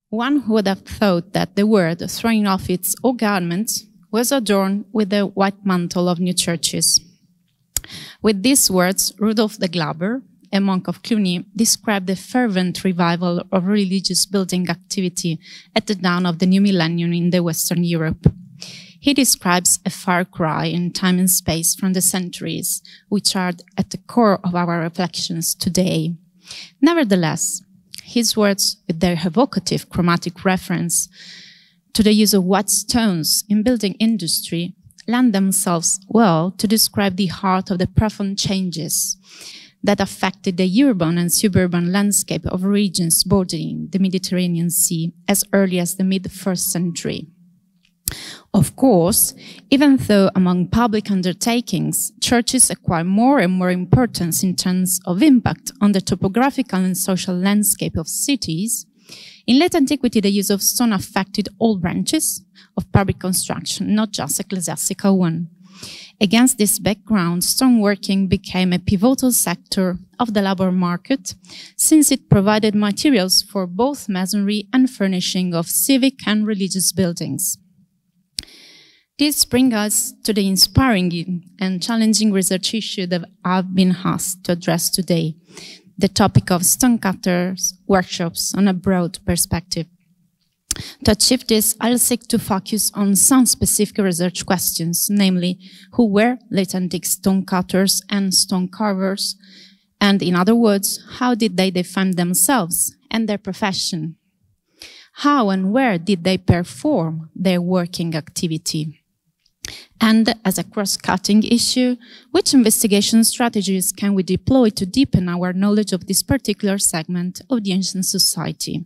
One would have thought that the world, throwing off its old garments, was adorned with the white mantle of new churches. With these words, Rudolf de Glaber, a monk of Cluny, described the fervent revival of religious building activity at the dawn of the new millennium in the Western Europe. He describes a far cry in time and space from the centuries, which are at the core of our reflections today. Nevertheless, his words, with their evocative chromatic reference to the use of white stones in building industry, lend themselves well to describe the heart of the profound changes that affected the urban and suburban landscape of regions bordering the Mediterranean Sea as early as the mid-1st century. Of course, even though among public undertakings, churches acquire more and more importance in terms of impact on the topographical and social landscape of cities, in late antiquity the use of stone affected all branches of public construction, not just ecclesiastical one. Against this background, stoneworking became a pivotal sector of the labor market, since it provided materials for both masonry and furnishing of civic and religious buildings. This brings us to the inspiring and challenging research issue that I've been asked to address today, the topic of stonecutters workshops on a broad perspective. To achieve this, I'll seek to focus on some specific research questions, namely, who were late antique stonecutters and stone carvers, and in other words, how did they define themselves and their profession? How and where did they perform their working activity? And as a cross-cutting issue, which investigation strategies can we deploy to deepen our knowledge of this particular segment of the ancient society?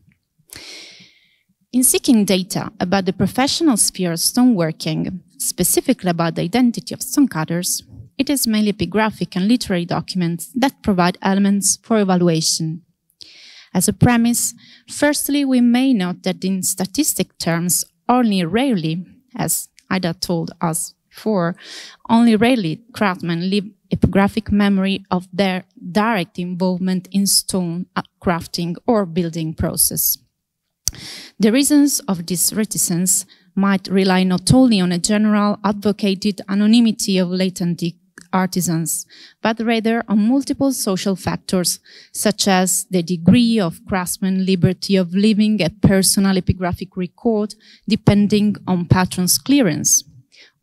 In seeking data about the professional sphere of stoneworking, specifically about the identity of stonecutters, it is mainly epigraphic and literary documents that provide elements for evaluation. As a premise, firstly, we may note that in statistic terms, only rarely, as Ida told us before, only rarely craftsmen leave epigraphic memory of their direct involvement in stone crafting or building process. The reasons of this reticence might rely not only on a general advocated anonymity of late antique artisans, but rather on multiple social factors, such as the degree of craftsman liberty of leaving a personal epigraphic record depending on patron's clearance,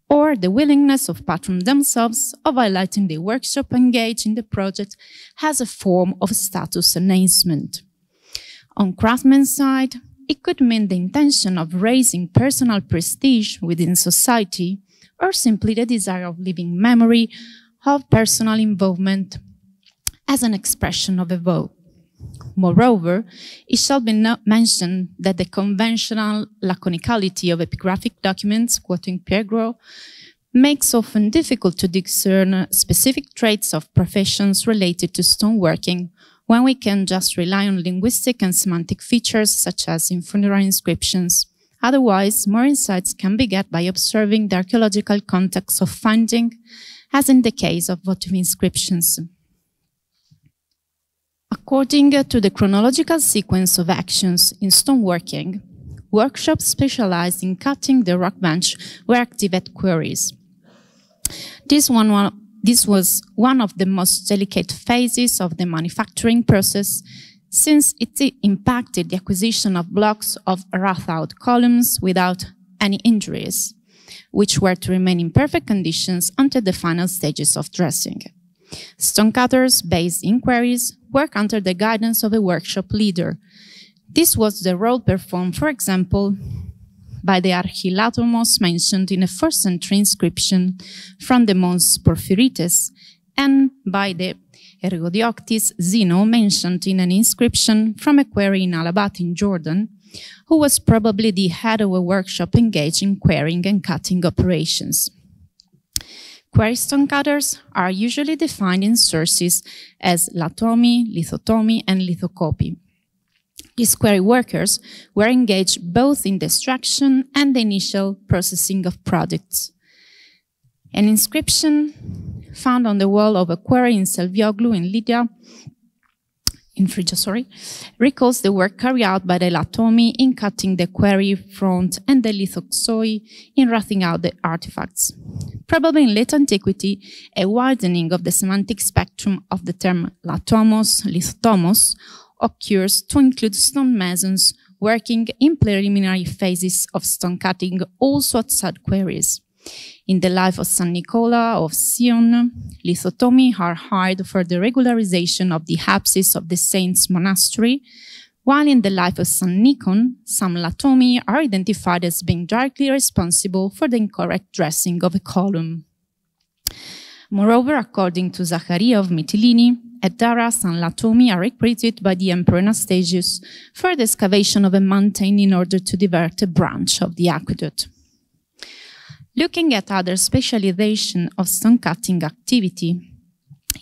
or the willingness of patrons themselves of highlighting the workshop engaged in the project as a form of status enhancement. On craftsman's side, it could mean the intention of raising personal prestige within society, or simply the desire of leaving memory of personal involvement as an expression of a vow. Moreover, it shall be mentioned that the conventional laconicality of epigraphic documents, quoting Pierre Gros, makes often difficult to discern specific traits of professions related to stoneworking, when we can just rely on linguistic and semantic features such as in funerary inscriptions. Otherwise, more insights can be gained by observing the archaeological context of finding, as in the case of votive inscriptions. According to the chronological sequence of actions in stoneworking, workshops specialized in cutting the rock bench were active at quarries. This was one of the most delicate phases of the manufacturing process, since it impacted the acquisition of blocks of wrought-out columns without any injuries, which were to remain in perfect conditions until the final stages of dressing. Stonecutters based in quarries work under the guidance of a workshop leader. This was the role performed, for example, by the archilatomos mentioned in a 1st century inscription from the Mons Porphyrites, and by the Ergodioctis Zeno mentioned in an inscription from a quarry in Alabat in Jordan, who was probably the head of a workshop engaged in quarrying and cutting operations. Quarry stonecutters are usually defined in sources as latomi, lithotomi, and lithocopy. These quarry workers were engaged both in the extraction and the initial processing of products. An inscription found on the wall of a quarry in Selvioglu in Lydia in Phrygia, recalls the work carried out by the latomi in cutting the quarry front and the lithoxoi in wrathing out the artifacts. Probably in late antiquity, a widening of the semantic spectrum of the term latomos, lithotomos, occurs to include stonemasons working in preliminary phases of stone cutting also outside quarries. In the life of San Nicola of Sion, lithotomi are hired for the regularization of the apsis of the Saints' Monastery, while in the life of San Nikon, some latomi are identified as being directly responsible for the incorrect dressing of a column. Moreover, according to Zaccaria of Mytilene, at Dara, some latomi are recruited by the Emperor Anastasius for the excavation of a mountain in order to divert a branch of the aqueduct. Looking at other specialization of stone cutting activity,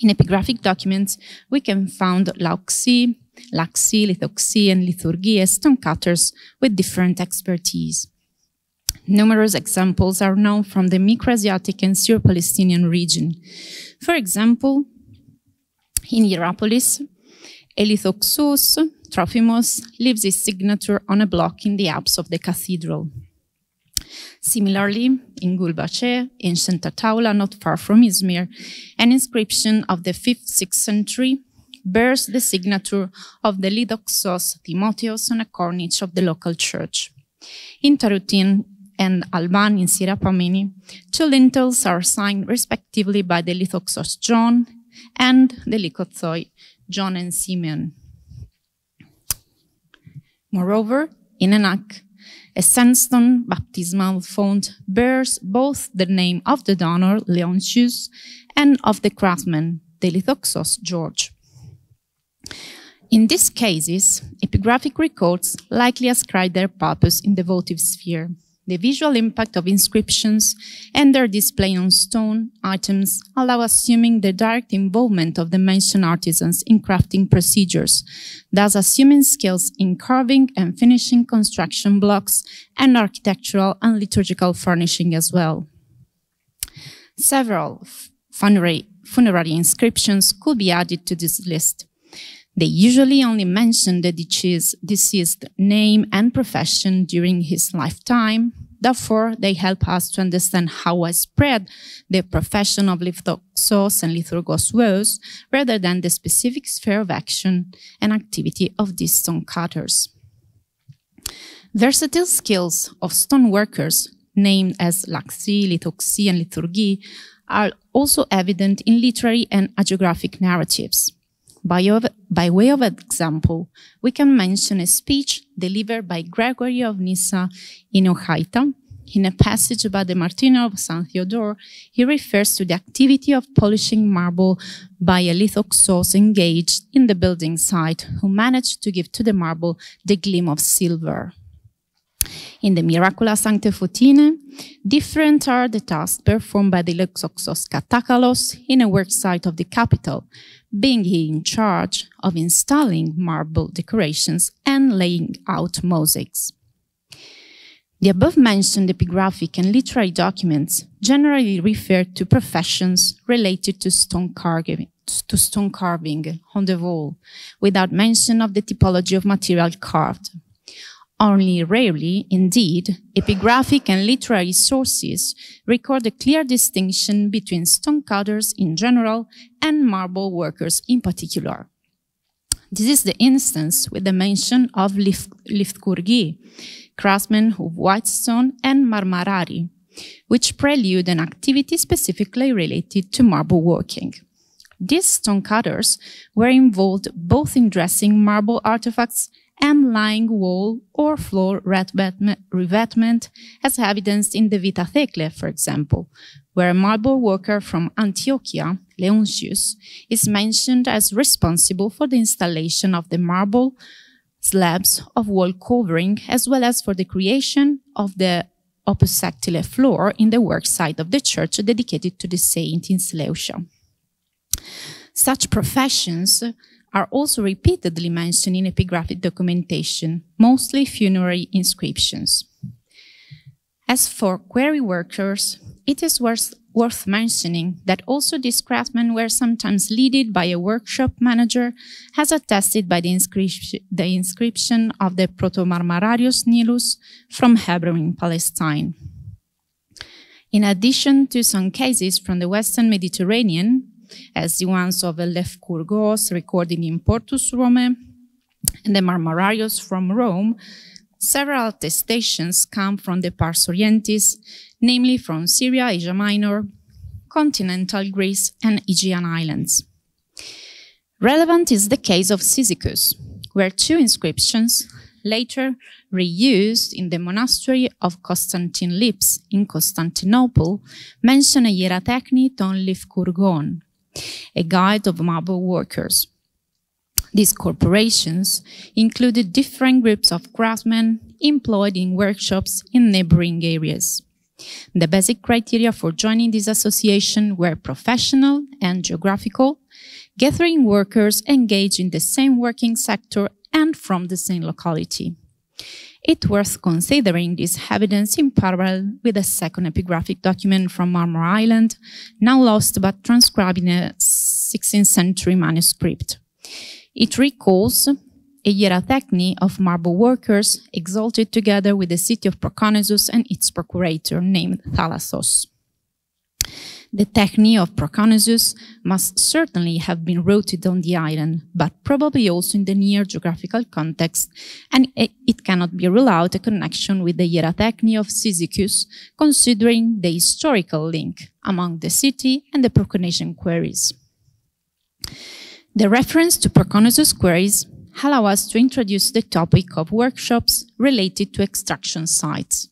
in epigraphic documents, we can find lauxi, lithoxi, and liturgy as stone cutters with different expertise. Numerous examples are known from the Micro-Asiatic and Syro-Palestinian region. For example, in Hierapolis, Elithoxus Trophimus leaves his signature on a block in the apse of the cathedral. Similarly, in Gulbace, ancient Taula, not far from Izmir, an inscription of the 5th-6th century bears the signature of the Lidoxos Timotheos on a cornice of the local church. In Tarutin and Alban in Sirapamini, 2 lintels are signed respectively by the Lithoxos John and the Likothoi John and Simeon. Moreover, in Anak, a sandstone baptismal font bears both the name of the donor, Leontius, and of the craftsman, the Lithoxos George. In these cases, epigraphic records likely ascribe their purpose in the votive sphere. The visual impact of inscriptions and their display on stone items allow assuming the direct involvement of the mentioned artisans in crafting procedures, thus assuming skills in carving and finishing construction blocks and architectural and liturgical furnishing as well. Several funerary inscriptions could be added to this list. They usually only mention the deceased name and profession during his lifetime. Therefore, they help us to understand how widespread the profession of lithoxos and liturgos was, rather than the specific sphere of action and activity of these stone cutters. Versatile skills of stone workers, named as laxi, lithoxi, and liturgy, are also evident in literary and hagiographic narratives. By way of example, we can mention a speech delivered by Gregory of Nyssa in Ochaita. In a passage about the Martyr of St. Theodore, he refers to the activity of polishing marble by a lithoxos engaged in the building site, who managed to give to the marble the gleam of silver. In the Miracula Sancte Fotine, different are the tasks performed by the lithoxos Katakalos in a work site of the capital, being he in charge of installing marble decorations and laying out mosaics. The above-mentioned epigraphic and literary documents generally refer to professions related to stone carving on the wall, without mention of the typology of material carved. Only rarely, indeed, epigraphic and literary sources record a clear distinction between stone cutters in general and marble workers in particular. This is the instance with the mention of liftkurgi, craftsmen of white stone, and marmorari, which prelude an activity specifically related to marble working. These stone cutters were involved both in dressing marble artifacts and laying wall or floor revetment, as evidenced in the Vita Thecle, for example, where a marble worker from Antiochia, Leontius, is mentioned as responsible for the installation of the marble slabs of wall covering, as well as for the creation of the opus sectile floor in the work site of the church dedicated to the saint in Seleucia. Such professions are also repeatedly mentioned in epigraphic documentation, mostly funerary inscriptions. As for quarry workers, it is worth worth mentioning that also these craftsmen were sometimes led by a workshop manager, as attested by the inscription of the proto-marmorarius Nilus from Hebron in Palestine. In addition to some cases from the Western Mediterranean, as the ones of Lefkourgos recorded in Portus Rome and the Marmorarius from Rome, several attestations come from the Pars Orientis, namely from Syria, Asia Minor, continental Greece, and Aegean Islands. Relevant is the case of Cyzicus, where two inscriptions, later reused in the monastery of Constantine Lips in Constantinople, mention a hieratechni ton Lefkourgon, a guide of marble workers. These corporations included different groups of craftsmen employed in workshops in neighboring areas. The basic criteria for joining this association were professional and geographical, gathering workers engaged in the same working sector and from the same locality. It's worth considering this evidence in parallel with a second epigraphic document from Marmor Island, now lost but transcribed in a 16th century manuscript. It recalls a hieratechni of marble workers exalted together with the city of Proconnesus and its procurator named Thalassos. The techni of Proconnesus must certainly have been rooted on the island, but probably also in the near geographical context, and it cannot be ruled out a connection with the hieratechni of Cyzicus, considering the historical link among the city and the Proconnesian quarries. The reference to Proconnesus quarries allow us to introduce the topic of workshops related to extraction sites.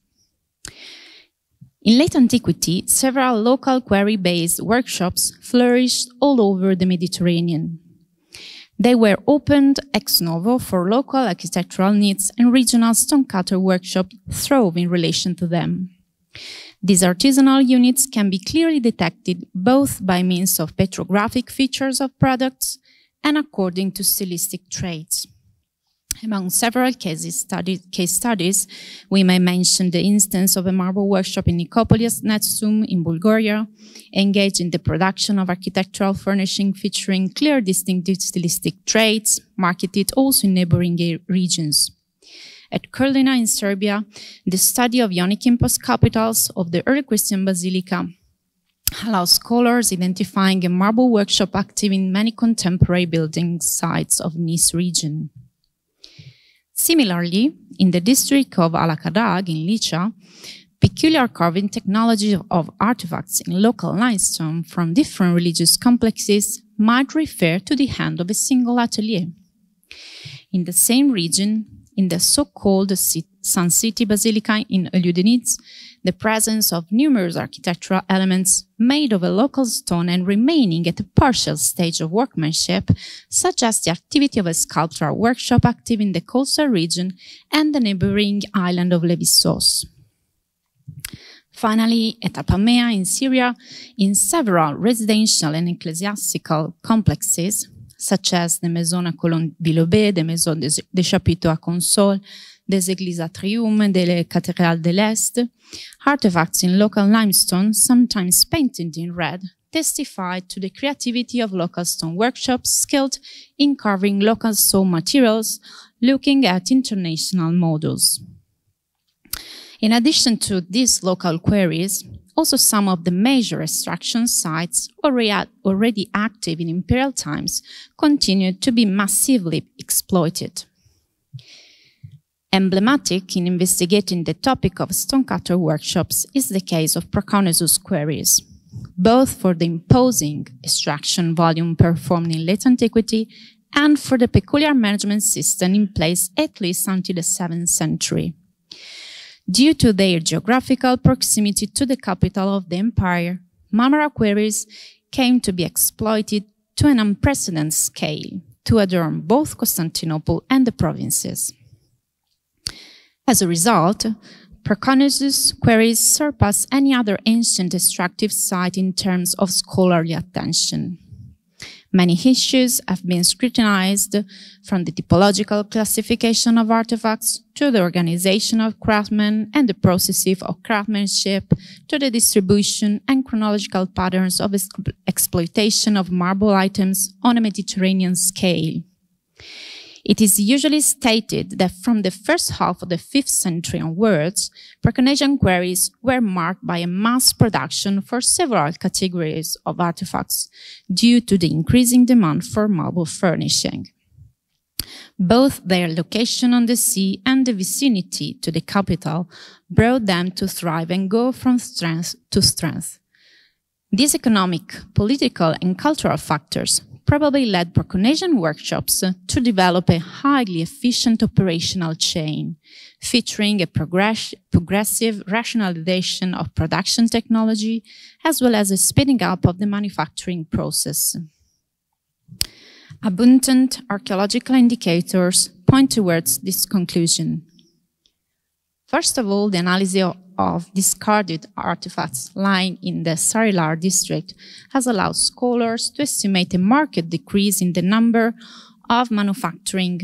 In late antiquity, several local quarry-based workshops flourished all over the Mediterranean. They were opened ex novo for local architectural needs, and regional stonecutter workshops throve in relation to them. These artisanal units can be clearly detected both by means of petrographic features of products and according to stylistic traits. Among several case studies, we may mention the instance of a marble workshop in Nicopolis, Netsum, in Bulgaria, engaged in the production of architectural furnishing featuring clear distinctive stylistic traits, marketed also in neighboring regions. At Kurlina in Serbia, the study of Ionic impost capitals of the early Christian basilica allows scholars identifying a marble workshop active in many contemporary building sites of Nice region. Similarly, in the district of Alakadag in Lycia, peculiar carving technology of artifacts in local limestone from different religious complexes might refer to the hand of a single atelier. In the same region, in the so-called Sun City Basilica in Eleudenitz, the presence of numerous architectural elements made of a local stone and remaining at a partial stage of workmanship, such as the activity of a sculptural workshop active in the coastal region and the neighboring island of Levissos. Finally, at Apamea in Syria, in several residential and ecclesiastical complexes, such as the Maison à Colonne Bilobé, the Maison des Chapiteaux à Console, des Églises Atrium, de la Cathédrale de l'Est, artifacts in local limestone, sometimes painted in red, testified to the creativity of local stone workshops skilled in carving local stone materials, looking at international models. In addition to these local quarries, also some of the major extraction sites already active in imperial times continued to be massively exploited. Emblematic in investigating the topic of stonecutter workshops is the case of Proconnesus quarries, both for the imposing extraction volume performed in late antiquity and for the peculiar management system in place at least until the 7th century. Due to their geographical proximity to the capital of the empire, Marmara quarries came to be exploited to an unprecedented scale to adorn both Constantinople and the provinces. As a result, Proconnesus quarries surpass any other ancient extractive site in terms of scholarly attention. Many issues have been scrutinized, from the typological classification of artifacts to the organization of craftsmen and the processes of craftsmanship to the distribution and chronological patterns of exploitation of marble items on a Mediterranean scale. It is usually stated that from the first half of the 5th century onwards, Pre-Carnasian quarries were marked by a mass production for several categories of artifacts due to the increasing demand for marble furnishing. Both their location on the sea and the vicinity to the capital brought them to thrive and go from strength to strength. These economic, political, and cultural factors probably led Pre-Carnasian workshops to develop a highly efficient operational chain, featuring a progressive rationalization of production technology, as well as a speeding up of the manufacturing process. Abundant archaeological indicators point towards this conclusion. First of all, the analysis of discarded artifacts lying in the Sarilar district has allowed scholars to estimate a marked decrease in the number of manufacturing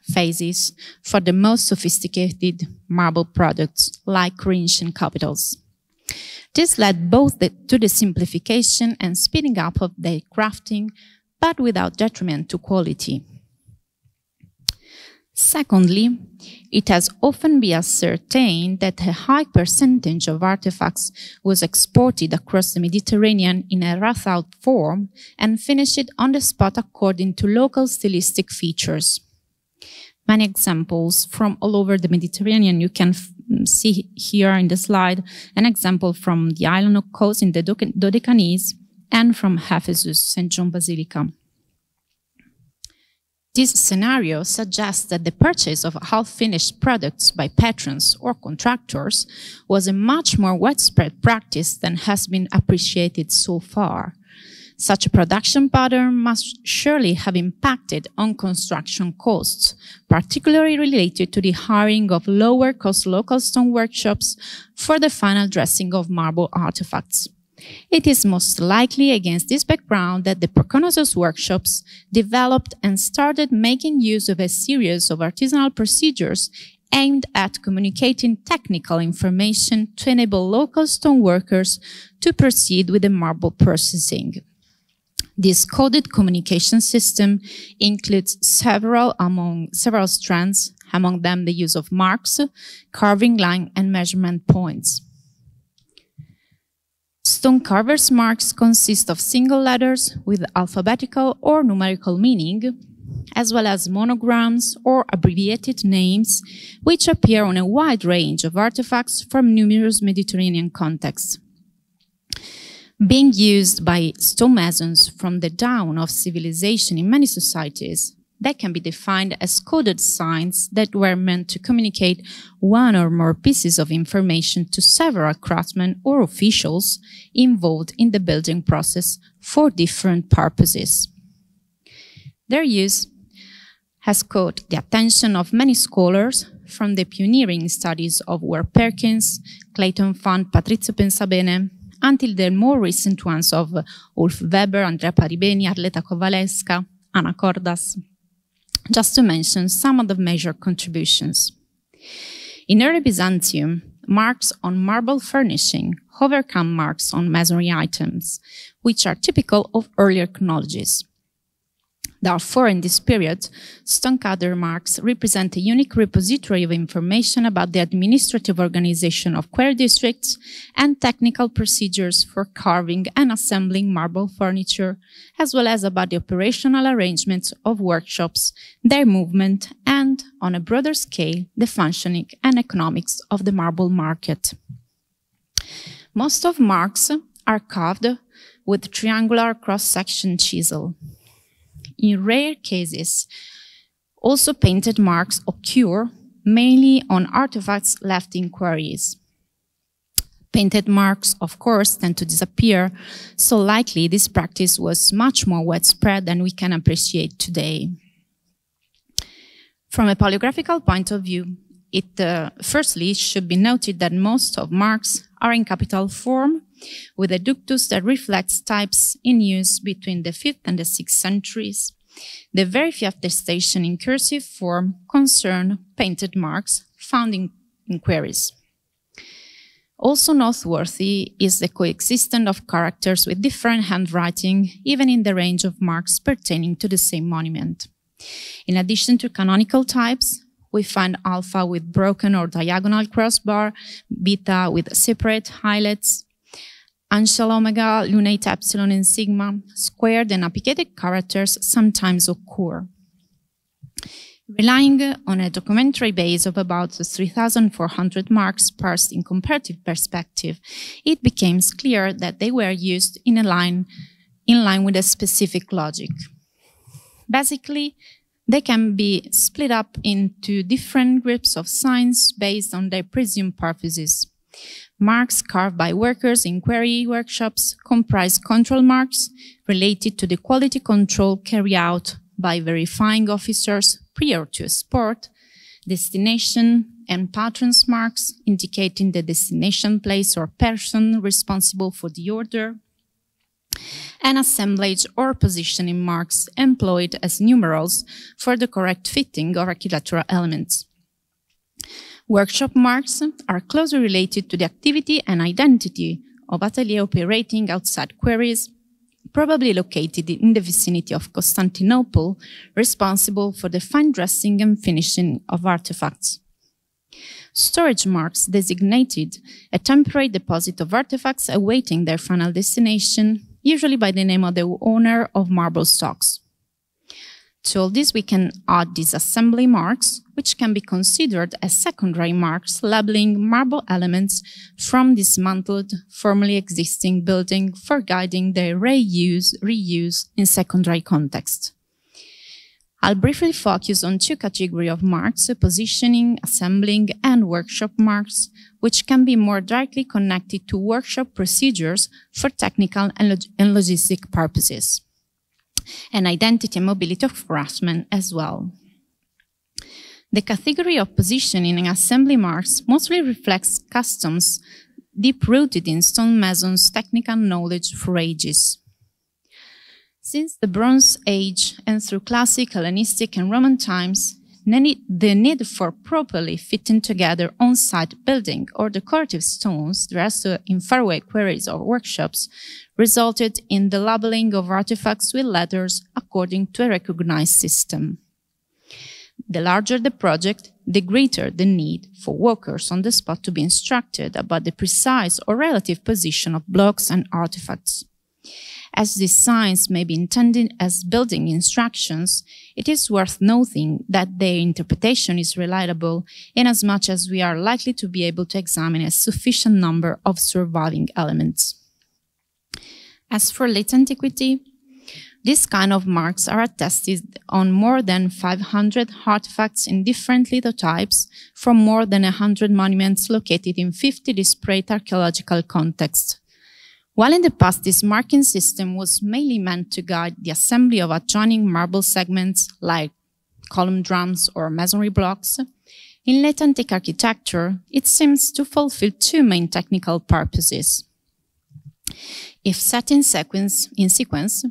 phases for the most sophisticated marble products like Corinthian capitals. This led both to the simplification and speeding up of their crafting, but without detriment to quality. Secondly, it has often been ascertained that a high percentage of artifacts was exported across the Mediterranean in a roughed-out form and finished on the spot according to local stylistic features. Many examples from all over the Mediterranean. You can see here in the slide an example from the island of Kos in the Dodecanese and from Ephesus, St. John Basilica. This scenario suggests that the purchase of half-finished products by patrons or contractors was a much more widespread practice than has been appreciated so far. Such a production pattern must surely have impacted on construction costs, particularly related to the hiring of lower-cost local stone workshops for the final dressing of marble artifacts. It is most likely against this background that the Pre-Carnasian workshops developed and started making use of a series of artisanal procedures aimed at communicating technical information to enable local stone workers to proceed with the marble processing. This coded communication system includes several strands, among them the use of marks, carving line, and measurement points. Stone carvers' marks consist of single letters with alphabetical or numerical meaning, as well as monograms or abbreviated names, which appear on a wide range of artifacts from numerous Mediterranean contexts. Being used by stonemasons from the dawn of civilization in many societies, they can be defined as coded signs that were meant to communicate one or more pieces of information to several craftsmen or officials involved in the building process for different purposes. Their use has caught the attention of many scholars, from the pioneering studies of Ward Perkins, Clayton Fund, Patrizio Pensabene, until the more recent ones of Ulf Weber, Andrea Paribeni, Arleta Kowalewska, Anna Cordas, just to mention some of the major contributions. In early Byzantium, marks on marble furnishing overcome marks on masonry items, which are typical of earlier chronologies. Therefore, in this period, stonecutter marks represent a unique repository of information about the administrative organization of quarry districts and technical procedures for carving and assembling marble furniture, as well as about the operational arrangements of workshops, their movement, and, on a broader scale, the functioning and economics of the marble market. Most of marks are carved with triangular cross-section chisel. In rare cases, also painted marks occur mainly on artifacts left in quarries. Painted marks, of course, tend to disappear, so likely this practice was much more widespread than we can appreciate today. From a polygraphical point of view, it firstly should be noted that most of marks are in capital form, with a ductus that reflects types in use between the 5th and the 6th centuries. The very few attestation in cursive form concern painted marks found in quarries. Also noteworthy is the coexistence of characters with different handwriting, even in the range of marks pertaining to the same monument. In addition to canonical types, we find alpha with broken or diagonal crossbar, beta with separate highlights, ancel omega, lunate epsilon and sigma, squared and apicated characters sometimes occur. Relying on a documentary base of about 3,400 marks parsed in comparative perspective, it became clear that they were used in line with a specific logic. Basically, they can be split up into different groups of signs based on their presumed purposes. Marks carved by workers in quarry workshops comprise control marks related to the quality control carried out by verifying officers prior to export, destination and patrons marks indicating the destination place or person responsible for the order, and assemblage or positioning marks employed as numerals for the correct fitting of architectural elements. Workshop marks are closely related to the activity and identity of atelier operating outside quarries, probably located in the vicinity of Constantinople, responsible for the fine dressing and finishing of artifacts. Storage marks designated a temporary deposit of artifacts awaiting their final destination, usually by the name of the owner of marble stocks. To all this, we can add disassembly marks, which can be considered as secondary marks labeling marble elements from dismantled, formerly existing building for guiding their reuse in secondary context. I'll briefly focus on two categories of marks, positioning, assembling, and workshop marks, which can be more directly connected to workshop procedures for technical and logistic purposes, and identity and mobility of craftsmen as well. The category of positioning and assembly marks mostly reflects customs deep-rooted in stonemasons' technical knowledge for ages. Since the Bronze Age and through classic, Hellenistic and Roman times, the need for properly fitting together on-site building or decorative stones dressed in faraway quarries or workshops resulted in the labeling of artifacts with letters according to a recognized system. The larger the project, the greater the need for workers on the spot to be instructed about the precise or relative position of blocks and artifacts. As these signs may be intended as building instructions, it is worth noting that their interpretation is reliable inasmuch as we are likely to be able to examine a sufficient number of surviving elements. As for late antiquity, these kind of marks are attested on more than 500 artifacts in different lithotypes from more than 100 monuments located in 50 disparate archaeological contexts. While in the past this marking system was mainly meant to guide the assembly of adjoining marble segments like column drums or masonry blocks, in late antique architecture it seems to fulfill two main technical purposes. If set in sequence,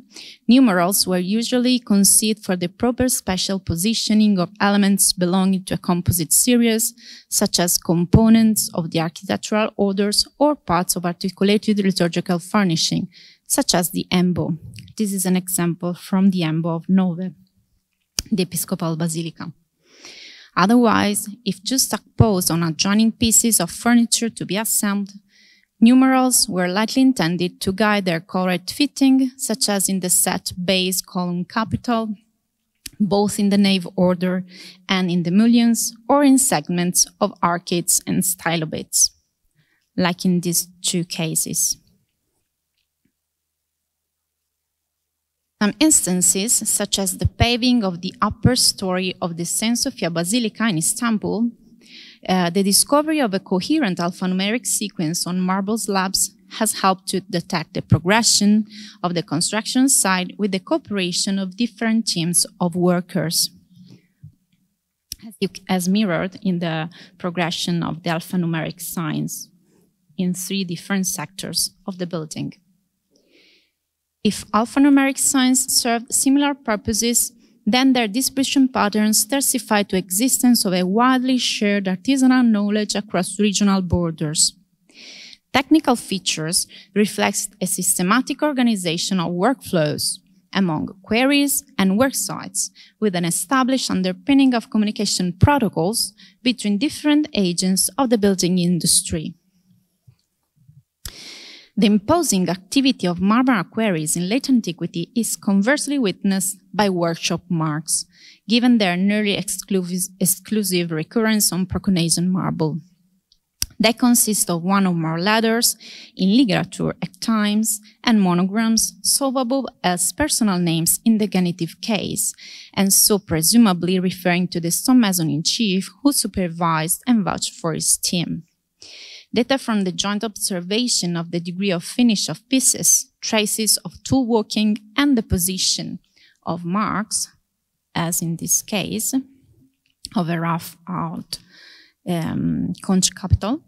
numerals were usually conceived for the proper spatial positioning of elements belonging to a composite series, such as components of the architectural orders or parts of articulated liturgical furnishing, such as the embo. This is an example from the embo of Nove, the Episcopal Basilica. Otherwise, if juxtaposed on adjoining pieces of furniture to be assembled, numerals were likely intended to guide their correct fitting, such as in the set base column capital, both in the nave order and in the mullions, or in segments of arcades and stylobates, like in these two cases. Some instances, such as the paving of the upper story of the St. Sophia Basilica in Istanbul, the discovery of a coherent alphanumeric sequence on marble slabs has helped to detect the progression of the construction site with the cooperation of different teams of workers, as mirrored in the progression of the alphanumeric signs. in 3 different sectors of the building. If alphanumeric signs served similar purposes, then their distribution patterns testify to existence of a widely shared artisanal knowledge across regional borders. Technical features reflect a systematic organization of workflows among quarries and work sites, with an established underpinning of communication protocols between different agents of the building industry. The imposing activity of marmara quarries in late antiquity is conversely witnessed by workshop marks, given their nearly exclusive recurrence on Proconnesian marble. They consist of one or more letters in ligature at times and monograms solvable as personal names in the genitive case, and so presumably referring to the stonemason-in-chief who supervised and vouched for his team. Data from the joint observation of the degree of finish of pieces, traces of tool working, and the position of marks, as in this case, of a rough-out conch capital,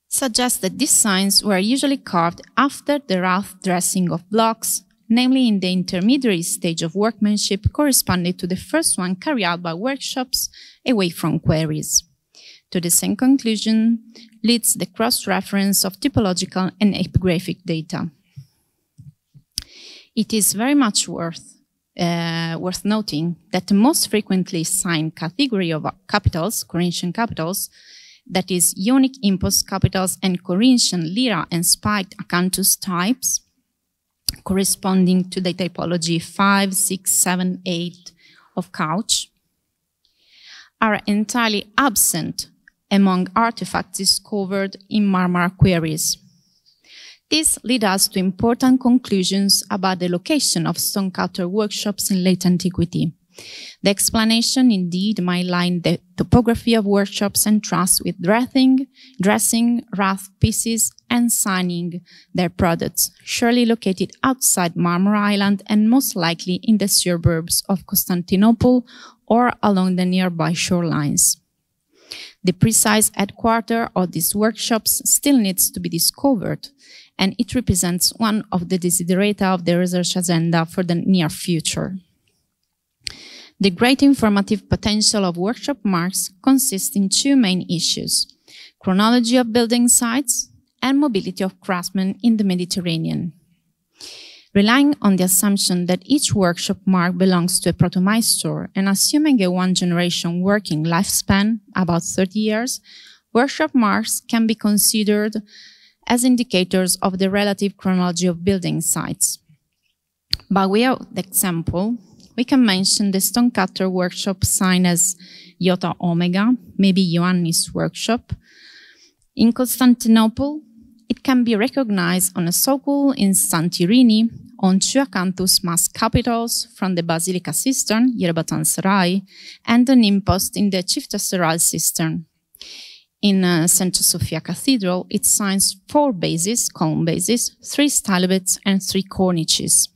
suggests that these signs were usually carved after the rough dressing of blocks, namely in the intermediary stage of workmanship corresponding to the first one carried out by workshops away from quarries. To the same conclusion leads the cross-reference of typological and epigraphic data. It is very much worth noting that the most frequently signed category of capitals, Corinthian capitals, that is, Ionic impost capitals and Corinthian lira and spiked acanthus types, corresponding to the typology 5, 6, 7, 8 of couch, are entirely absent among artifacts discovered in Marmara quarries. This leads us to important conclusions about the location of stonecutter workshops in late antiquity. The explanation indeed might lie in the topography of workshops entrusted with dressing rough pieces and signing their products, surely located outside Marmara Island and most likely in the suburbs of Constantinople or along the nearby shorelines. The precise headquarters of these workshops still needs to be discovered, and it represents one of the desiderata of the research agenda for the near future. The great informative potential of workshop marks consists in 2 main issues: chronology of building sites and mobility of craftsmen in the Mediterranean. Relying on the assumption that each workshop mark belongs to a protomaestor and assuming a 1-generation working lifespan, about 30 years, workshop marks can be considered as indicators of the relative chronology of building sites. By way of example, we can mention the stonecutter workshop sign as Iota Omega, maybe Ioannis workshop. In Constantinople, it can be recognized on a socul in Santirini, on 2 acanthus mass capitals from the basilica cistern, Yerbatan Sarai, and an impost in the Chifta cistern. In St. Sophia Cathedral, it signs 4 bases, column bases, 3 stylobates, and 3 cornices.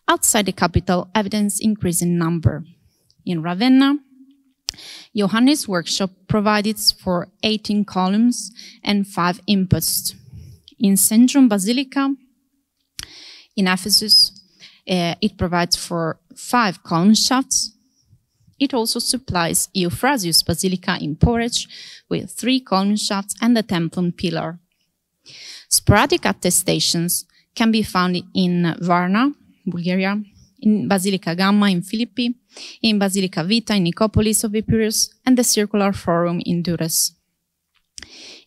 Outside the capital, evidence increase in number. In Ravenna, Johannes' workshop provided for 18 columns and 5 imposts. In St. John Basilica, in Ephesus, it provides for 5 column shafts. It also supplies Euphrasius Basilica in Porridge with 3 column shafts and a templon pillar. Sporadic attestations can be found in Varna, Bulgaria, in Basilica Gamma in Philippi, in Basilica Vita in Nicopolis of Epirus, and the Circular Forum in Durrës.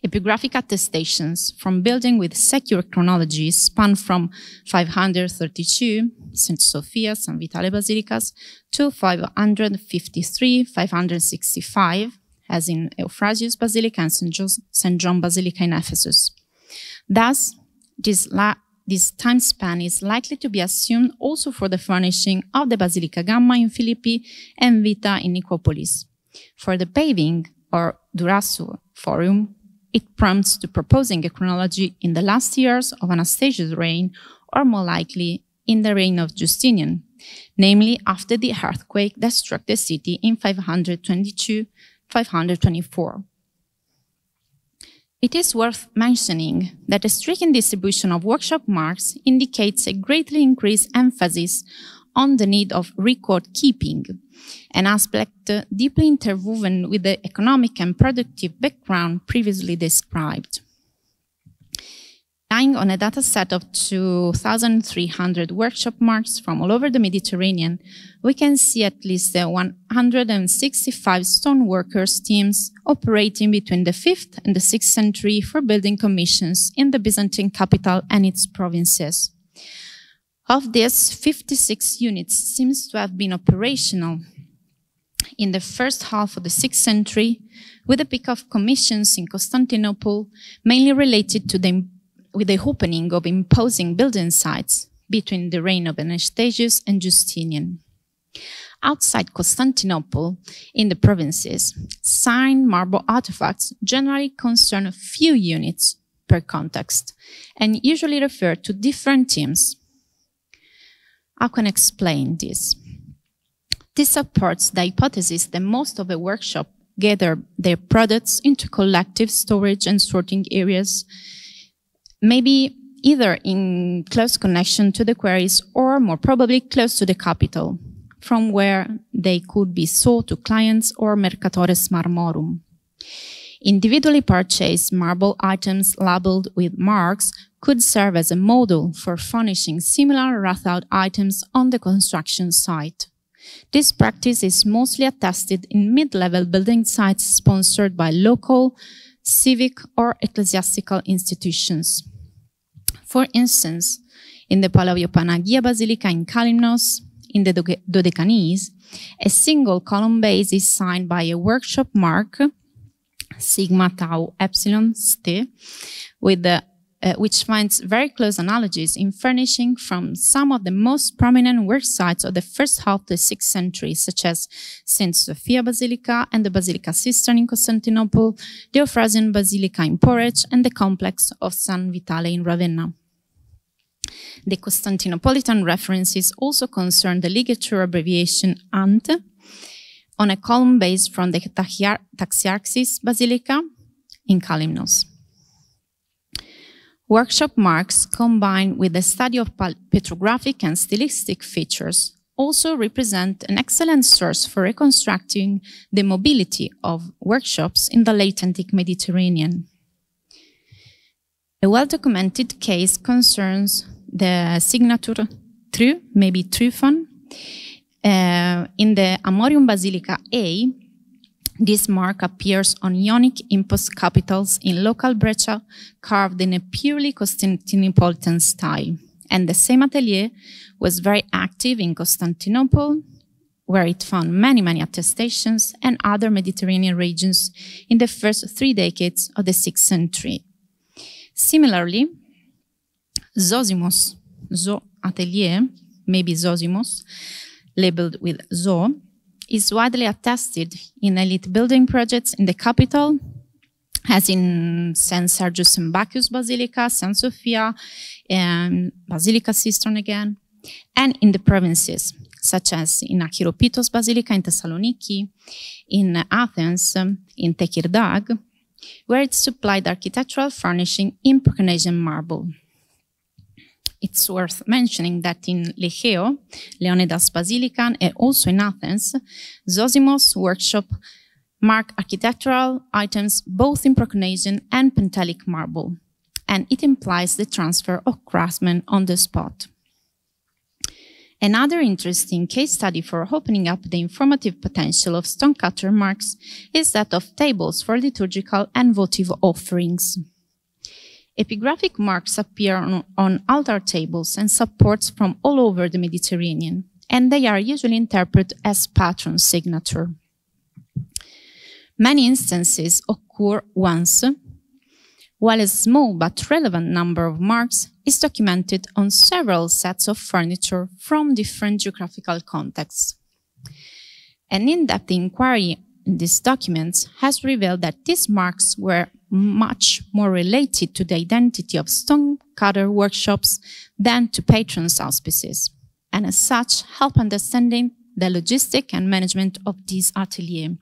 Epigraphic attestations from building with secure chronologies span from 532, St. Sophia, San Vitale Basilicas, to 553, 565, as in Euphrasius Basilica and St. John Basilica in Ephesus. Thus, this time span is likely to be assumed also for the furnishing of the Basilica Gamma in Philippi and Vita in Nicopolis. For the paving, or Durasso Forum, it prompts to proposing a chronology in the last years of Anastasius' reign, or more likely in the reign of Justinian, namely after the earthquake that struck the city in 522-524. It is worth mentioning that the striking distribution of workshop marks indicates a greatly increased emphasis on the need of record keeping, an aspect deeply interwoven with the economic and productive background previously described. Relying on a data set of 2,300 workshop marks from all over the Mediterranean, we can see at least 165 stoneworkers teams operating between the 5th and the 6th century for building commissions in the Byzantine capital and its provinces. Of this, 56 units seems to have been operational in the first half of the 6th century, with a peak of commissions in Constantinople, mainly related to with the opening of imposing building sites between the reign of Anastasius and Justinian. Outside Constantinople, in the provinces, signed marble artifacts generally concern a few units per context and usually refer to different teams. How can I explain this? This supports the hypothesis that most of the workshop gather their products into collective storage and sorting areas, maybe either in close connection to the quarries or more probably close to the capital, from where they could be sold to clients or mercatores marmorum. Individually purchased marble items labeled with marks could serve as a model for furnishing similar wrought-out items on the construction site. This practice is mostly attested in mid-level building sites sponsored by local, civic, or ecclesiastical institutions. For instance, in the Palaio-Panagia Basilica in Kalymnos, in the Dodecanese, a single column base is signed by a workshop mark, sigma tau epsilon st, with which finds very close analogies in furnishing from some of the most prominent work sites of the first half of the 6th century, such as St. Sophia Basilica and the Basilica Cistern in Constantinople, the Euphrasian Basilica in Porridge, and the complex of San Vitale in Ravenna. The Constantinopolitan references also concern the ligature abbreviation ANT on a column base from the Taxiarchis Basilica in Kalymnos. Workshop marks, combined with the study of petrographic and stylistic features, also represent an excellent source for reconstructing the mobility of workshops in the late antique Mediterranean. A well-documented case concerns the signature Tru, maybe Trufon, in the Amorium Basilica A. This mark appears on Ionic impost capitals in local breccia carved in a purely Constantinopolitan style. And the same atelier was very active in Constantinople, where it found many attestations, and other Mediterranean regions in the first 3 decades of the 6th century. Similarly, Zosimos, Zo atelier, maybe Zosimos, labeled with Zo, is widely attested in elite building projects in the capital, as in St. Sergius and Bacchus Basilica, St. Sophia, and Basilica Cistern again, and in the provinces, such as in Achiropitos Basilica in Thessaloniki, in Athens, in Tekirdag, where it supplied architectural furnishing in Proconnesian marble. It's worth mentioning that in Legeo, Leonidas Basilica, and also in Athens, Zosimos workshop mark architectural items both in Proconnesian and Pentelic marble, and it implies the transfer of craftsmen on the spot. Another interesting case study for opening up the informative potential of stonecutter marks is that of tables for liturgical and votive offerings. Epigraphic marks appear on altar tables and supports from all over the Mediterranean, and they are usually interpreted as patron signature. Many instances occur once, while a small but relevant number of marks is documented on several sets of furniture from different geographical contexts. An in-depth inquiry in these documents has revealed that these marks were much more related to the identity of stonecutter workshops than to patrons' auspices, and as such help understanding the logistic and management of these ateliers.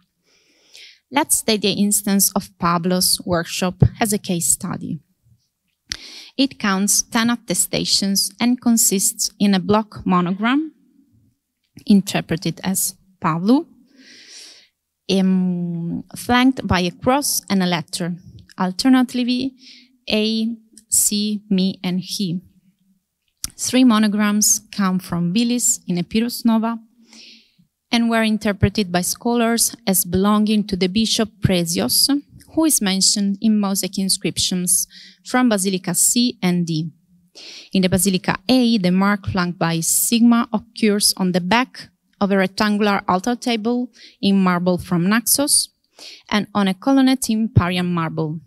Let's take the instance of Pablo's workshop as a case study. It counts 10 attestations and consists in a block monogram, interpreted as Pablo, flanked by a cross and a letter, alternatively A, C, me, and he. 3 monograms come from Bilis in Epirus Nova and were interpreted by scholars as belonging to the bishop Presios, who is mentioned in mosaic inscriptions from Basilica C and D. In the Basilica A, the mark flanked by sigma occurs on the back of a rectangular altar table in marble from Naxos and on a colonnette in Parian marble.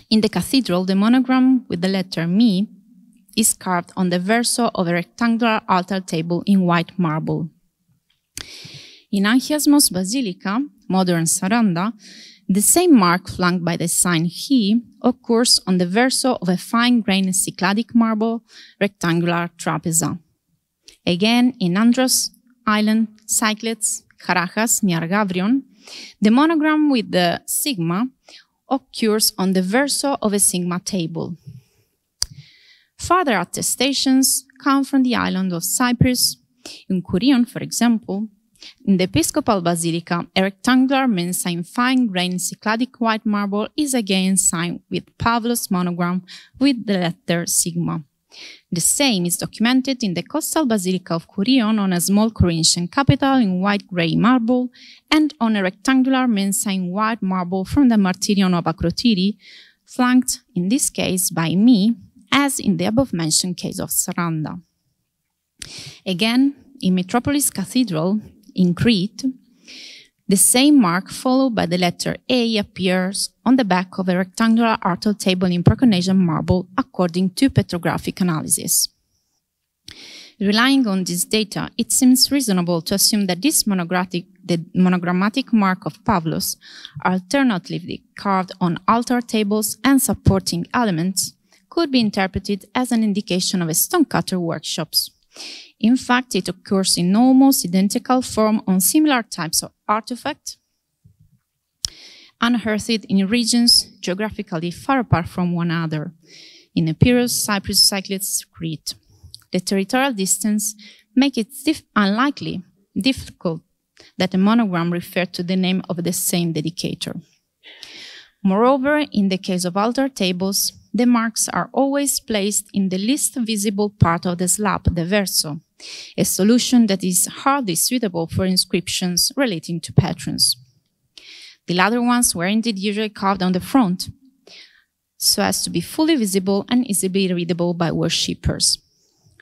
In the cathedral, the monogram with the letter Mi is carved on the verso of a rectangular altar table in white marble. In Anchiasmos Basilica, modern Saranda, the same mark flanked by the sign He occurs on the verso of a fine-grained Cycladic marble rectangular trapeza. Again, in Andros Island, Cyclades, Carajas, near Gavrion, the monogram with the sigma occurs on the verso of a sigma table. Further attestations come from the island of Cyprus. In Kurion, for example, in the Episcopal Basilica, a rectangular mensa in fine-grained Cycladic white marble is again signed with Pavlos monogram with the letter sigma. The same is documented in the coastal Basilica of Kurion on a small Corinthian capital in white-grey marble and on a rectangular mensa in white marble from the Martyrion of Akrotiri, flanked in this case by me, as in the above-mentioned case of Saranda. Again, in Mitropolis Cathedral, in Crete, the same mark followed by the letter A appears on the back of a rectangular altar table in Proconnesian marble according to petrographic analysis. Relying on this data, it seems reasonable to assume that this monogrammatic mark of Pavlos, alternatively carved on altar tables and supporting elements, could be interpreted as an indication of a stonecutter workshops. In fact, it occurs in almost identical form on similar types of artifacts, unearthed in regions geographically far apart from one another, in Epirus, Cyprus, Cyclades, Crete. The territorial distance makes it difficult that a monogram refer to the name of the same dedicator. Moreover, in the case of altar tables, the marks are always placed in the least visible part of the slab, the verso, a solution that is hardly suitable for inscriptions relating to patrons. The latter ones were indeed usually carved on the front, so as to be fully visible and easily readable by worshippers.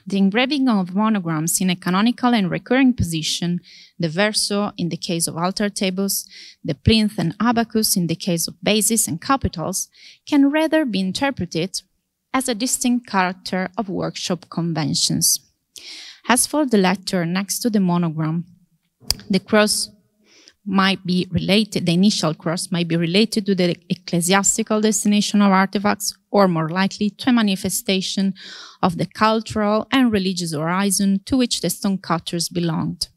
The engraving of monograms in a canonical and recurring position, the verso in the case of altar tables, the plinth and abacus in the case of bases and capitals, can rather be interpreted as a distinct character of workshop conventions. As for the letter next to the monogram, the cross might be related, the initial cross might be related to the ecclesiastical destination of artifacts, or more likely to a manifestation of the cultural and religious horizon to which the stonecutters belonged.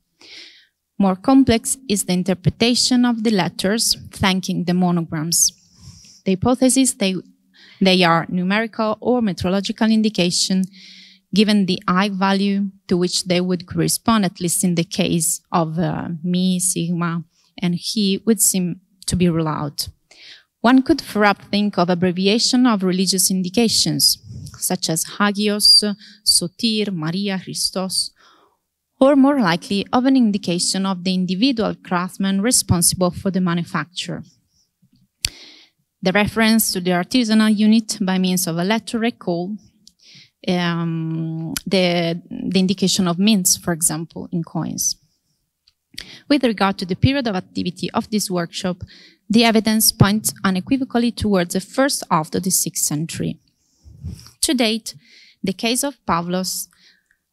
More complex is the interpretation of the letters flanking the monograms. The hypothesis they are numerical or metrological indication, given the high value to which they would correspond, at least in the case of me, sigma, and he, would seem to be ruled out. One could perhaps think of abbreviation of religious indications, such as Hagios, Sotir, Maria, Christos, or more likely of an indication of the individual craftsman responsible for the manufacture. The reference to the artisanal unit by means of a letter recall the indication of mints, for example, in coins. With regard to the period of activity of this workshop, the evidence points unequivocally towards the first half of the 6th century. To date, the case of Pavlos'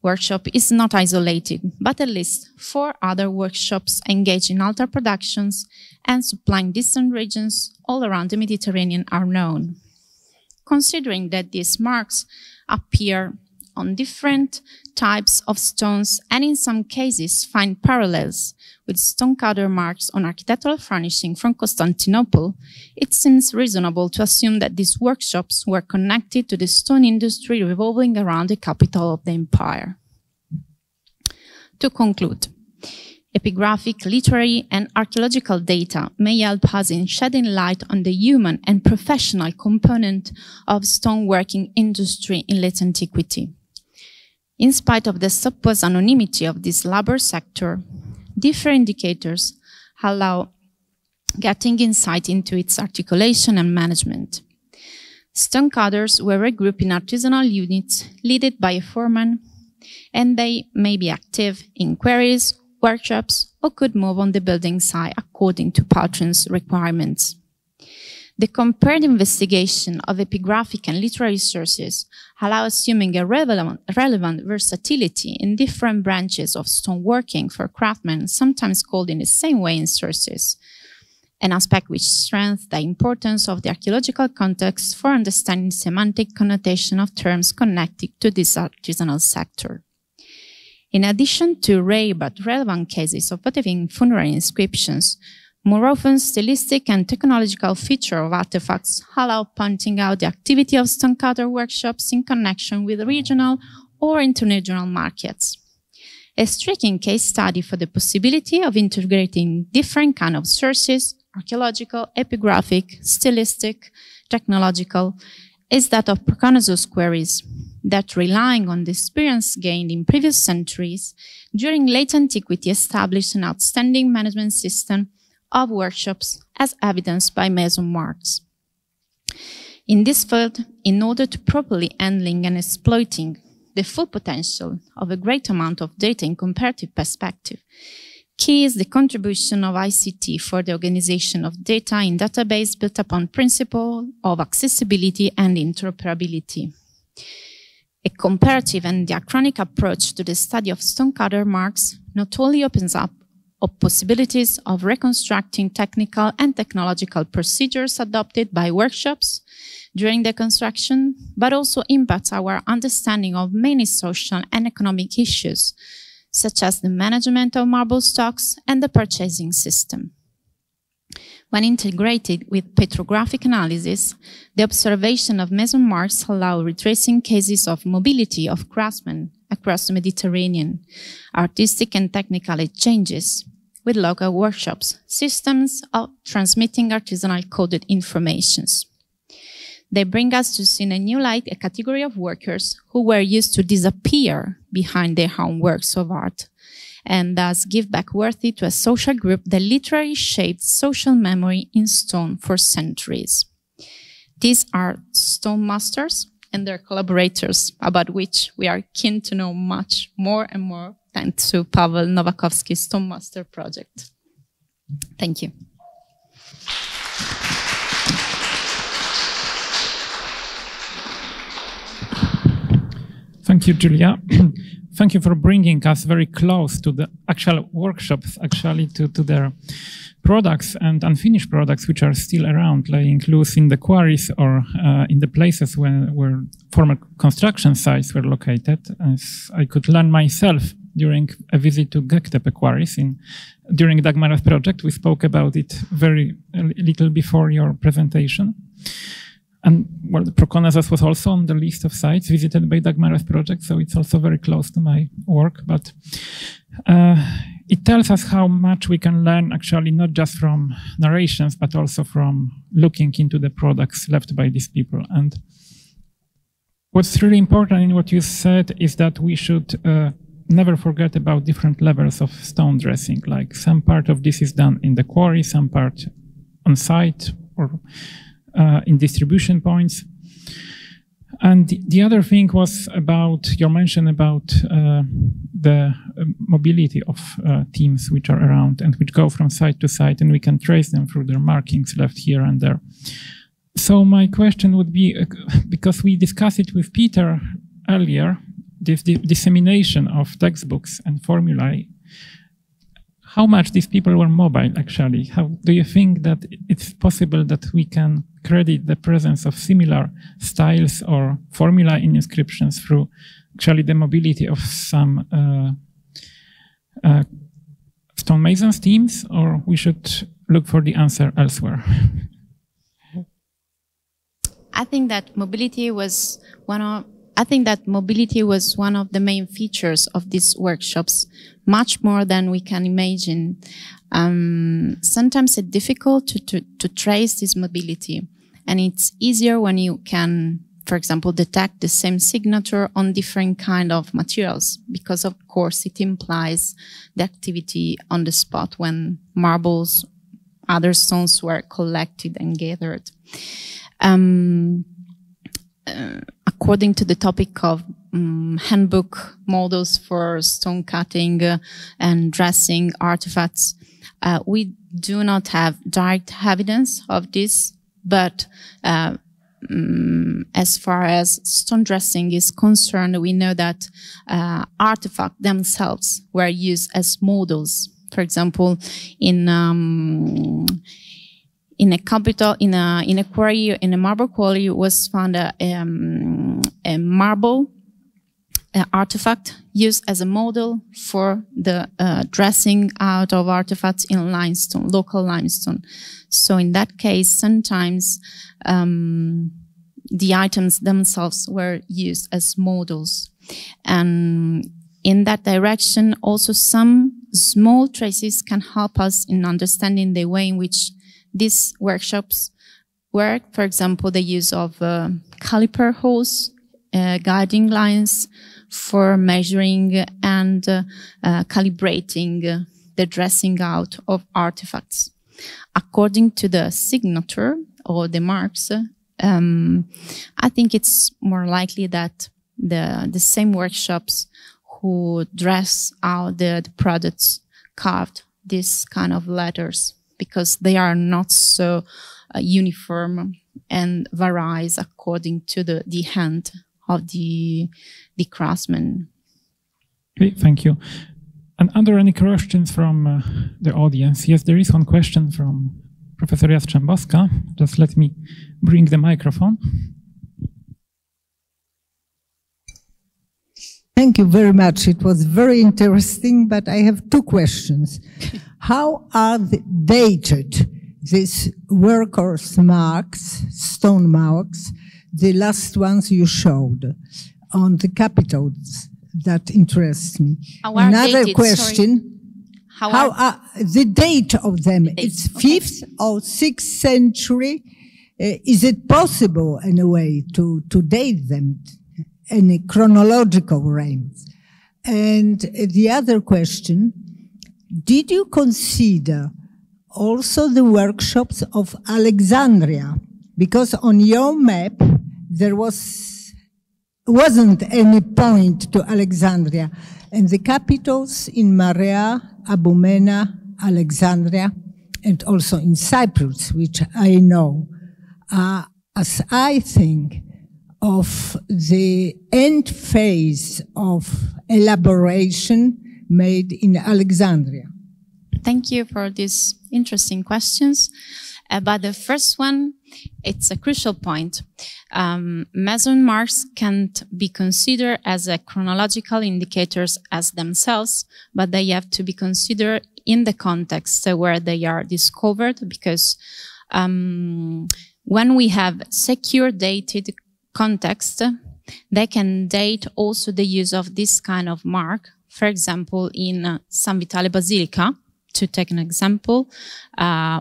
workshop is not isolated, but at least 4 other workshops engaged in altar productions and supplying distant regions all around the Mediterranean are known. Considering that these marks appear on different types of stones and in some cases find parallels with stonecutter marks on architectural furnishing from Constantinople, it seems reasonable to assume that these workshops were connected to the stone industry revolving around the capital of the empire. To conclude, epigraphic, literary, and archaeological data may help us in shedding light on the human and professional component of stoneworking industry in late antiquity. In spite of the supposed anonymity of this labor sector, different indicators allow getting insight into its articulation and management. Stonecutters were regrouped in artisanal units led by a foreman, and they may be active in quarries, workshops, or could move on the building site according to patrons' requirements. The compared investigation of epigraphic and literary sources allow assuming a relevant versatility in different branches of stoneworking for craftsmen, sometimes called in the same way in sources, an aspect which strengthens the importance of the archaeological context for understanding semantic connotation of terms connected to this artisanal sector. In addition to rare but relevant cases of votive funerary inscriptions, more often stylistic and technological features of artifacts allow pointing out the activity of stonecutter workshops in connection with regional or international markets. A striking case study for the possibility of integrating different kinds of sources, archaeological, epigraphic, stylistic, technological, is that of Proconnesus quarries, that relying on the experience gained in previous centuries, during late antiquity established an outstanding management system of workshops as evidenced by mason marks. In this field, in order to properly handling and exploiting the full potential of a great amount of data in comparative perspective, key is the contribution of ICT for the organization of data in database built upon principle of accessibility and interoperability. A comparative and diachronic approach to the study of stonecutter marks not only opens up possibilities of reconstructing technical and technological procedures adopted by workshops during the construction, but also impacts our understanding of many social and economic issues, such as the management of marble stocks and the purchasing system. When integrated with petrographic analysis, the observation of mason marks allow retracing cases of mobility of craftsmen across the Mediterranean, artistic and technical exchanges with local workshops, systems of transmitting artisanal coded informations. They bring us to see in a new light a category of workers who were used to disappear behind their own works of art, and thus give back worthy to a social group that literally shaped social memory in stone for centuries. These are stone masters and their collaborators, about which we are keen to know much more and more thanks to Paweł Nowakovski's Stone Master project. Thank you. Thank you, Giulia. Thank you for bringing us very close to the actual workshops, actually to their products and unfinished products which are still around, laying loose in the quarries or in the places where former construction sites were located. As I could learn myself during a visit to Gektepe quarries during Dagmara's project. We spoke about it very little before your presentation. And well, Proconnesus was also on the list of sites visited by Dagmara's project, so it's also very close to my work. But it tells us how much we can learn, actually, not just from narrations, but also from looking into the products left by these people. And what's really important in what you said is that we should never forget about different levels of stone dressing. Like some part of this is done in the quarry, some part on site or in distribution points. And the other thing was about your mention about the mobility of teams which are around and which go from site to site, and we can trace them through their markings left here and there. So my question would be, because we discussed it with Peter earlier, this dissemination of textbooks and formulae, how much these people were mobile, actually. How do you think that it's possible that we can credit the presence of similar styles or formula in inscriptions through actually the mobility of some stonemasons teams, or we should look for the answer elsewhere? I think that mobility was one of the main features of these workshops, much more than we can imagine. Sometimes it's difficult to trace this mobility, and it's easier when you can, for example, detect the same signature on different kind of materials, because of course it implies the activity on the spot when marbles, other stones were collected and gathered. According to the topic of handbook models for stone cutting and dressing artifacts, we do not have direct evidence of this, but as far as stone dressing is concerned, we know that artifacts themselves were used as models. For example, in a capital, in a quarry, in a marble quarry, was found a marble artifact used as a model for the dressing out of artifacts in limestone, local limestone. So in that case, sometimes the items themselves were used as models. And in that direction, also some small traces can help us in understanding the way in which these workshops work. For example, the use of caliper holes, guiding lines for measuring and calibrating the dressing out of artifacts. According to the signature or the marks, I think it's more likely that the same workshops who dress out the products carved this kind of letters, because they are not so uniform and varies according to the hand of the craftsman. Okay, thank you. And are there any questions from the audience? Yes, there is one question from Professor Jastrzębowska. Just let me bring the microphone. Thank you very much. It was very interesting, but I have two questions. How are dated these workers' marks, stone marks, the last ones you showed on the capitals? That interests me. Another dated, question, how are the date of them? It's 5th or 6th century. Is it possible in a way to date them in a chronological range? And the other question, did you consider also the workshops of Alexandria? Because on your map, there wasn't any point to Alexandria. And the capitals in Marea, Abomena, Alexandria, and also in Cyprus, which I know, are, as I think, of the end phase of elaboration made in Alexandria. Thank you for these interesting questions. About the first one, it's a crucial point. Mason marks can't be considered as a chronological indicators as themselves, but they have to be considered in the context where they are discovered, because when we have secure dated context, they can date also the use of this kind of mark. For example, in San Vitale Basilica, to take an example,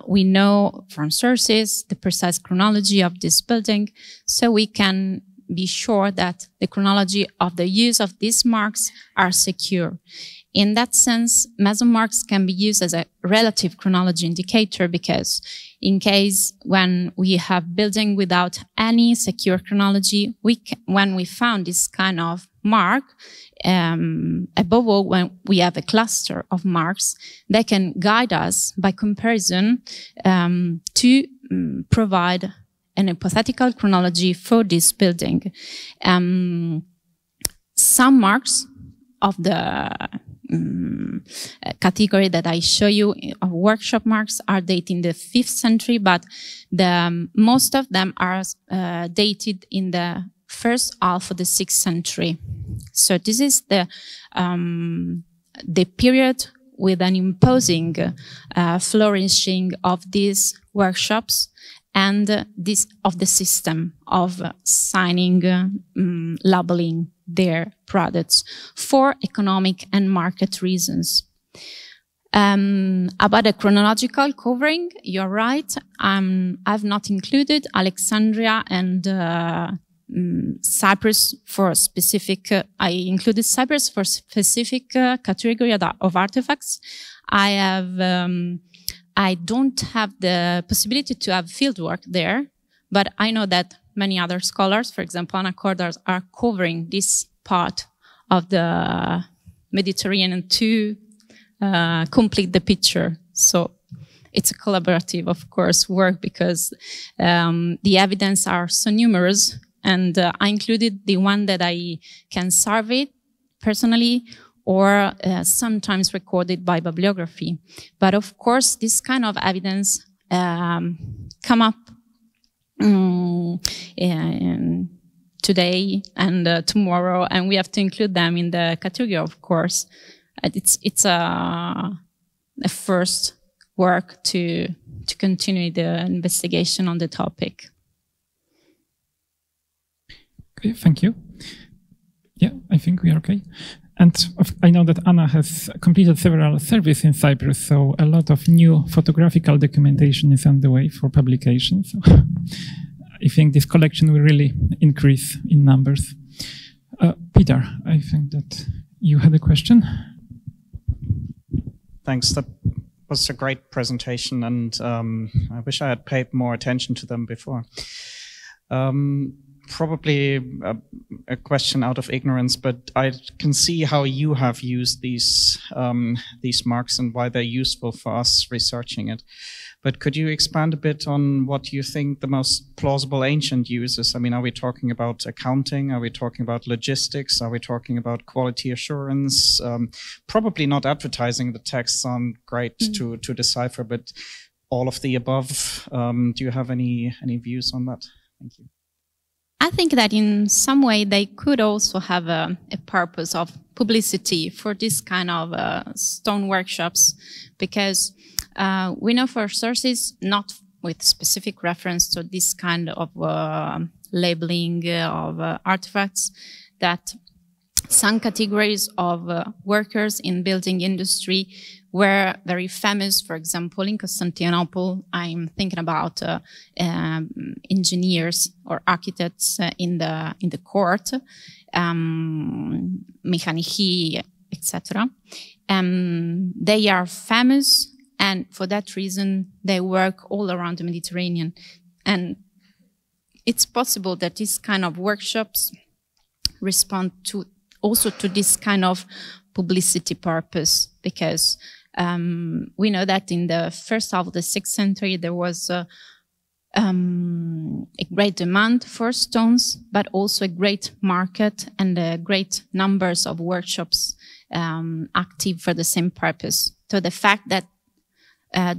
we know from sources the precise chronology of this building, so we can be sure that the chronology of the use of these marks are secure. In that sense, Mason marks can be used as a relative chronology indicator, because in case when we have building without any secure chronology, when we found this kind of mark, above all, when we have a cluster of marks, they can guide us by comparison to provide an hypothetical chronology for this building. Some marks of the category that I show you of workshop marks are dated in the 5th century, but most of them are dated in the first half of the 6th century. So this is the period with an imposing flourishing of these workshops and this of the system of signing, labeling their products for economic and market reasons. About the chronological covering, you're right. I've not included Alexandria and Cyprus for specific. I included Cyprus for specific category of artifacts. I don't have the possibility to have fieldwork there, but I know that many other scholars, for example, Anna Cordars, are covering this part of the Mediterranean to complete the picture. So it's a collaborative, of course, work because the evidence are so numerous, and I included the one that I can survey personally or sometimes recorded by bibliography. But of course, this kind of evidence come up today and tomorrow, and we have to include them in the category, of course. It's a first work to continue the investigation on the topic. Okay, thank you. Yeah, I think we are okay. And I know that Anna has completed several surveys in Cyprus, so a lot of new photographical documentation is on the way for publication. So I think this collection will really increase in numbers. Peter, I think that you had a question. Thanks. That was a great presentation, and I wish I had paid more attention to them before. Probably a question out of ignorance, but I can see how you have used these marks and why they're useful for us researching it. But could you expand a bit on what you think the most plausible ancient uses? I mean, are we talking about accounting? Are we talking about logistics? Are we talking about quality assurance? Probably not advertising. The texts aren't great to decipher, but all of the above. Do you have any views on that? Thank you. I think that in some way they could also have a purpose of publicity for this kind of stone workshops, because we know for sources, not with specific reference to this kind of labeling of artifacts, that some categories of workers in building industry were very famous. For example, in Constantinople, I'm thinking about engineers or architects in the court, mechanici, etc. They are famous, and for that reason, they work all around the Mediterranean. And it's possible that these kind of workshops respond to also to this kind of publicity purpose, because we know that in the first half of the 6th century there was a great demand for stones, but also a great market and great numbers of workshops active for the same purpose. So the fact that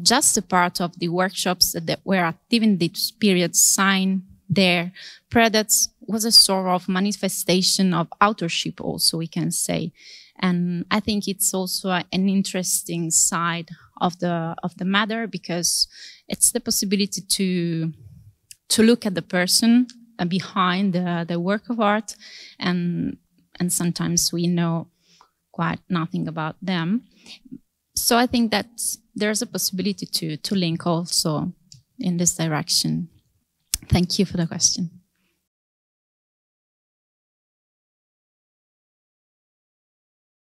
just a part of the workshops that were active in this period signed their products was a sort of manifestation of authorship also, we can say. And I think it's also an interesting side of the matter, because it's the possibility to look at the person behind the work of art, and sometimes we know quite nothing about them. So I think that there's a possibility to link also in this direction. Thank you for the question.